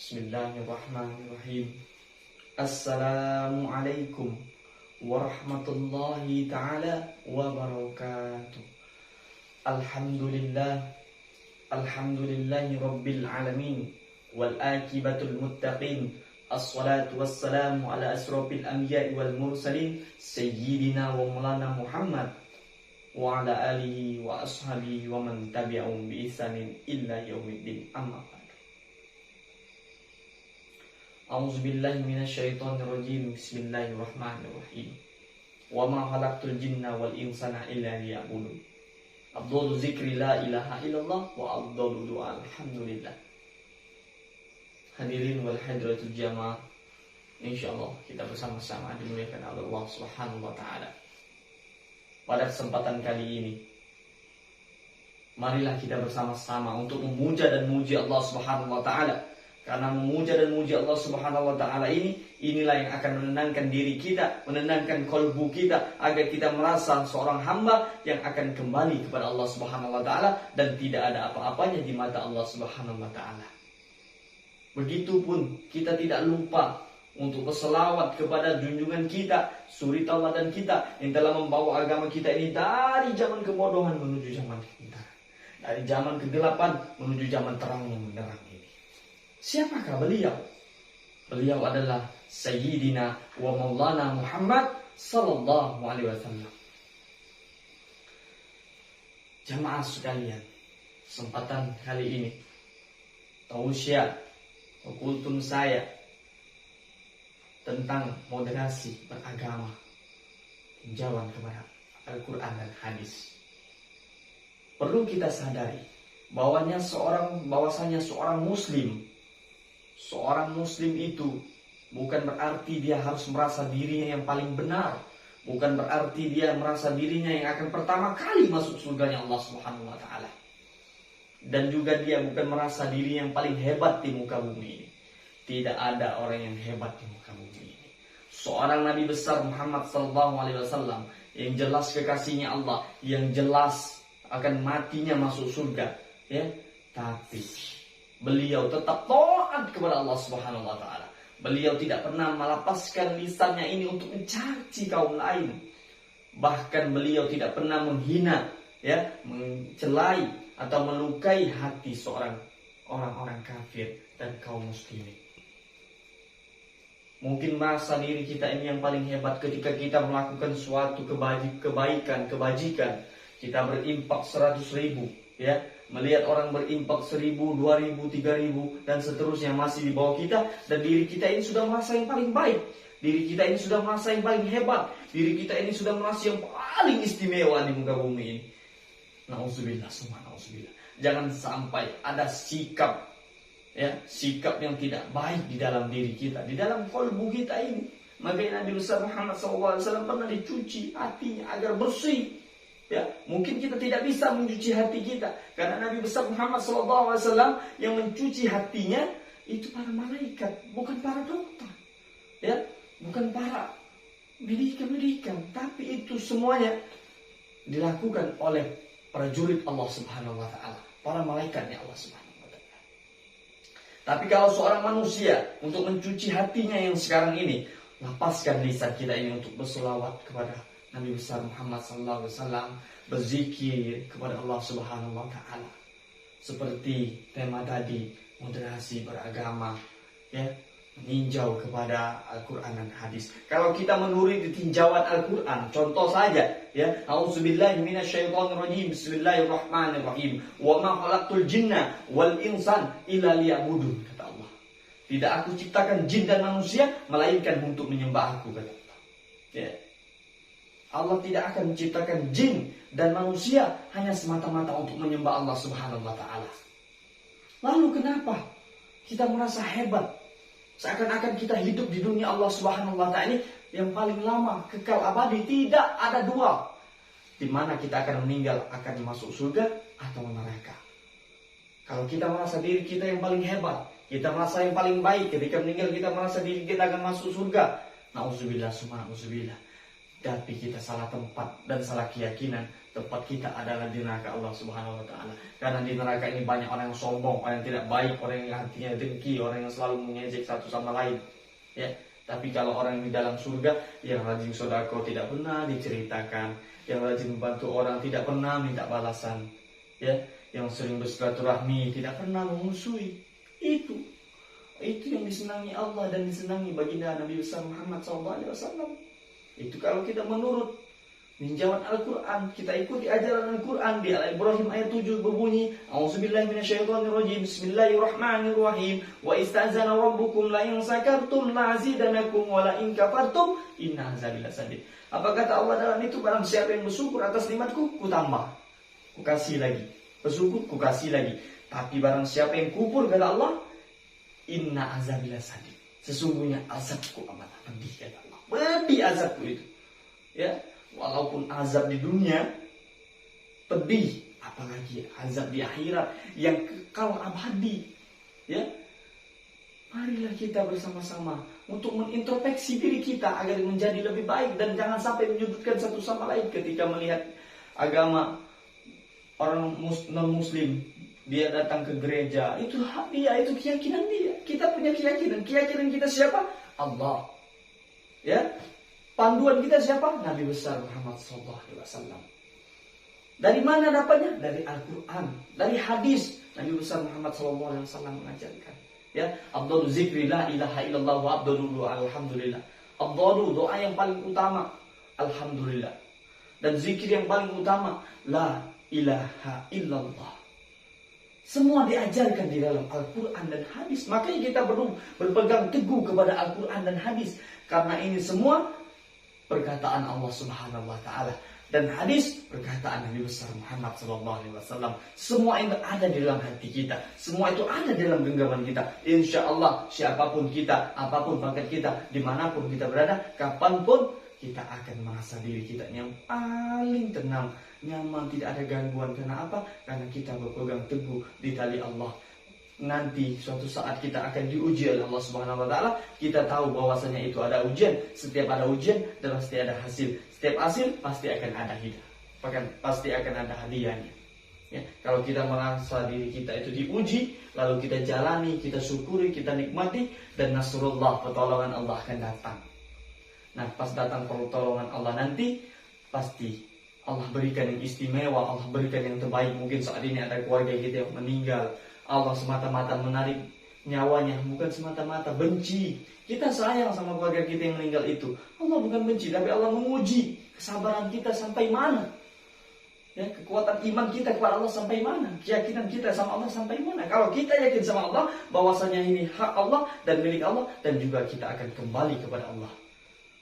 Bismillahirrahmanirrahim. Assalamualaikum warahmatullahi ta'ala wabarakatuh. Alhamdulillahi rabbil alamin. Wal akibatul muttaqin. Assalatu wassalamu ala asrofil anbiya'i wal mursalin. Sayyidina wa maulana Muhammad wa ala alihi wa ashabihi wa man tabi'ahum bi ihsanin illa yaumiddin. Amma ba'du. A'udzubillahi minasyaitonirrajim. Bismillahirrahmanirrahim. Wa ma khalaqtul jinna wal insana illa liya'budun. Afdhalu dzikri la ilaha illallah wa afdhalu du'a alhamdulillah. Hadirin wal hadratul jamaah, insyaallah kita bersama-sama dimuliakan oleh Allah Subhanahu wa taala. Pada kesempatan kali ini, marilah kita bersama-sama untuk memuja dan memuji Allah Subhanahu wa taala. Karena memuja dan memuji Allah Subhanahu wa taala inilah yang akan menenangkan diri kita, menenangkan kalbu kita, agar kita merasa seorang hamba yang akan kembali kepada Allah Subhanahu wa taala dan tidak ada apa-apanya di mata Allah Subhanahu wa taala. Begitupun kita tidak lupa untuk berselawat kepada junjungan kita, suri tauladan kita yang telah membawa agama kita ini dari zaman kebodohan menuju zaman kebentaran, dari zaman kegelapan menuju zaman terang yang menderang ini. Siapakah beliau? Beliau adalah Sayyidina wa Maulana Muhammad sallallahu alaihi wasallam. Jamaah sekalian, kesempatan kali ini tausiah kultum saya tentang moderasi beragama, tinjauan kepada Al-Quran dan hadis. Perlu kita sadari bahwasanya seorang muslim itu bukan berarti dia harus merasa dirinya yang paling benar, bukan berarti dia merasa dirinya yang akan pertama kali masuk surganya Allah Subhanahu wa taala. Dan juga dia bukan merasa dirinya yang paling hebat di muka bumi ini. Tidak ada orang yang hebat di muka bumi ini. Seorang Nabi besar Muhammad sallallahu alaihi wasallam yang jelas kekasihnya Allah, yang jelas akan matinya masuk surga, ya. Tapi beliau tetap taat kepada Allah Subhanahu wa taala. Beliau tidak pernah melepaskan lisannya ini untuk mencaci kaum lain. Bahkan beliau tidak pernah menghina, ya, mencelai atau melukai hati seorang orang-orang kafir dan kaum muslimin. Mungkin merasa diri kita ini yang paling hebat ketika kita melakukan suatu kebaikan, kebajikan. Kita berimpak 100.000, ya. Melihat orang berimpak 1.000, 2.000, 3.000 dan seterusnya masih di bawah kita, dan diri kita ini sudah merasa yang paling baik. Diri kita ini sudah merasa yang paling hebat. Diri kita ini sudah merasa yang paling istimewa di muka bumi ini. Nauzubillah, summa nauzubillah. Jangan sampai ada sikap, ya, sikap yang tidak baik di dalam diri kita, di dalam kalbu kita ini. Maka Nabi besar Muhammad SAW pernah dicuci hatinya agar bersih. Ya, mungkin kita tidak bisa mencuci hati kita, karena Nabi besar Muhammad SAW yang mencuci hatinya itu para malaikat, bukan para dokter, ya, bukan para medikan, tapi itu semuanya dilakukan oleh prajurit Allah Subhanahu wa taala, para malaikatnya Allah Subhanahu wa taala. Tapi kalau seorang manusia untuk mencuci hatinya yang sekarang ini, lepaskan lisan kita ini untuk berselawat kepada Nabi besar Muhammad sallallahu alaihi wasallam, berzikir kepada Allah Subhanahu wa taala. Seperti tema tadi, moderasi beragama, ya, meninjau kepada Al-Quran dan hadis. Kalau kita menurut tinjauan Al-Quran, contoh saja, ya, A'udzubillahi minasyaitonirrajim. Bismillahirrahmanirrahim. Wa ma khalaqtul jinna wal insan illa liya'budun, kata Allah. Tidak aku ciptakan jin dan manusia melainkan untuk menyembah aku, kata Allah. Ya. Allah tidak akan menciptakan jin dan manusia hanya semata-mata untuk menyembah Allah Subhanahu wa taala. Lalu kenapa kita merasa hebat? Seakan-akan kita hidup di dunia Allah Subhanahu wa taala ini yang paling lama, kekal abadi, tidak ada dua. Di mana kita akan meninggal, akan masuk surga atau neraka. Kalau kita merasa diri kita yang paling hebat, kita merasa yang paling baik, ketika meninggal kita merasa diri kita akan masuk surga. Nauzubillah, summa nauzubillah. tapi kita salah tempat dan salah keyakinan, tempat kita adalah di neraka Allah Subhanahu wa taala. Karena di neraka ini banyak orang yang sombong, orang yang tidak baik, orang yang hatinya dengki, orang yang selalu mengejek satu sama lain. Ya, tapi kalau orang yang di dalam surga yang rajin sedekah tidak pernah diceritakan, yang rajin membantu orang tidak pernah minta balasan, ya, yang sering bersilaturahmi tidak pernah memusuhi. Itu yang disenangi Allah dan disenangi baginda Nabi besar Muhammad SAW. Itu kalau kita menurut ninjauan Al-Quran, kita ikuti ajaran Al-Quran. Di Al-Ibrahim ayat 7 berbunyi, A'udzubillahi minasyaitonirrajim, Bismillahirrahmanirrahim, Wa ista'zana rabbukum la in sakartum la azidanakum wa la in kafartum inna azabi lasadid. Apa kata Allah dalam itu? Barang siapa yang bersyukur atas nikmatku, ku tambah, ku kasih lagi. Bersyukur, ku kasih lagi. Tapi barang siapa yang kufur, kata Allah, inna azabi lasadid. Sesungguhnya azabku amat pedih, kata Allah. Pedih azabku itu. Ya, walaupun azab di dunia pedih, apalagi azab di akhirat yang kekal abadi. Ya, marilah kita bersama-sama untuk mengintrospeksi diri kita agar menjadi lebih baik dan jangan sampai menyudutkan satu sama lain ketika melihat agama orang non-muslim. Dia datang ke gereja, itu hak dia, itu keyakinan dia. Kita punya keyakinan. Keyakinan kita siapa? Allah. Ya, panduan kita siapa? Nabi besar Muhammad SAW. Dari mana dapatnya? Dari Al-Quran, dari hadis. Nabi besar Muhammad SAW mengajarkan. Ya, Abdul zikri la ilaha illallah wa abdul doa alhamdulillah. Abdul doa yang paling utama alhamdulillah. Dan zikir yang paling utama la ilaha illallah. Semua diajarkan di dalam Al-Quran dan hadis. Makanya kita perlu berpegang teguh kepada Al-Quran dan hadis. Karena ini semua perkataan Allah Subhanahu wa taala dan hadis perkataan Nabi besar Muhammad SAW. Semua itu ada di dalam hati kita. Semua itu ada dalam genggaman kita. Insya Allah siapapun kita, apapun pangkat kita, dimanapun kita berada, kapanpun kita akan merasa diri kita yang paling tenang, nyaman, tidak ada gangguan. Karena apa? Karena kita berpegang teguh di tali Allah. Nanti suatu saat kita akan diuji oleh Allah Subhanahu wa taala. Kita tahu bahwasanya itu ada ujian. Setiap ada ujian dan pasti ada hasil. Setiap hasil pasti akan ada hidayah. Bahkan pasti akan ada hadiahnya. Ya, kalau kita merasa diri kita itu diuji, lalu kita jalani, kita syukuri, kita nikmati, dan nasrullah, pertolongan Allah akan datang. Nah, pas datang pertolongan Allah nanti, pasti Allah berikan yang istimewa, Allah berikan yang terbaik. Mungkin saat ini ada keluarga kita yang meninggal, Allah semata-mata menarik nyawanya, bukan semata-mata benci. Kita sayang sama keluarga kita yang meninggal itu. Allah bukan benci, tapi Allah menguji kesabaran kita sampai mana. Ya, kekuatan iman kita kepada Allah sampai mana, keyakinan kita sama Allah sampai mana. Kalau kita yakin sama Allah bahwasanya ini hak Allah dan milik Allah, dan juga kita akan kembali kepada Allah.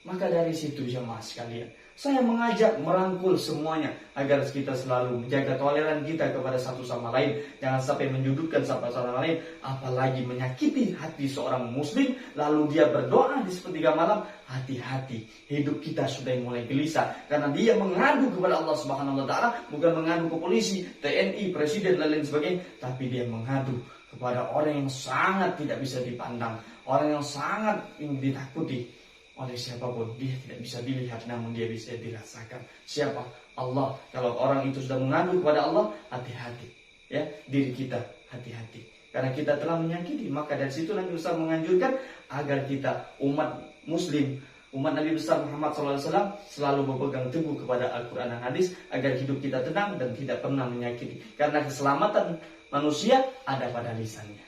Maka dari situ jemaah sekalian, saya mengajak merangkul semuanya agar kita selalu menjaga toleran kita kepada satu sama lain. Jangan sampai menyudutkan satu sama lain, apalagi menyakiti hati seorang muslim lalu dia berdoa di sepertiga malam. Hati-hati, hidup kita sudah mulai gelisah karena dia mengadu kepada Allah Subhanahu wa taala, bukan mengadu ke polisi, TNI, presiden dan lain sebagainya, tapi dia mengadu kepada orang yang sangat tidak bisa dipandang, orang yang sangat ditakuti oleh siapapun. Dia tidak bisa dilihat, namun dia bisa dirasakan. Siapa? Allah. Kalau orang itu sudah mengadu kepada Allah, hati-hati. Ya, diri kita hati-hati. Karena kita telah menyakiti. Maka dari situ Nabi besar menganjurkan agar kita umat Muslim, umat Nabi besar Muhammad SAW selalu berpegang teguh kepada Al-Quran dan hadis agar hidup kita tenang dan tidak pernah menyakiti. Karena keselamatan manusia ada pada lisannya.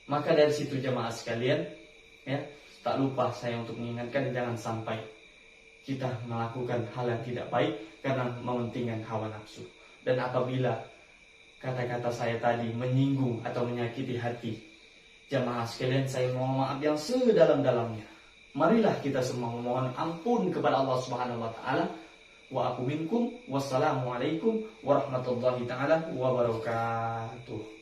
Maka dari situ jemaah sekalian, ya, tak lupa saya untuk mengingatkan jangan sampai kita melakukan hal yang tidak baik karena mementingkan hawa nafsu. Dan apabila kata-kata saya tadi menyinggung atau menyakiti hati jamaah sekalian, saya mohon maaf yang sedalam-dalamnya. Marilah kita semua memohon ampun kepada Allah Subhanahu wa taala. Wa aku minkum. Wassalamualaikum warahmatullahi taala wabarakatuh.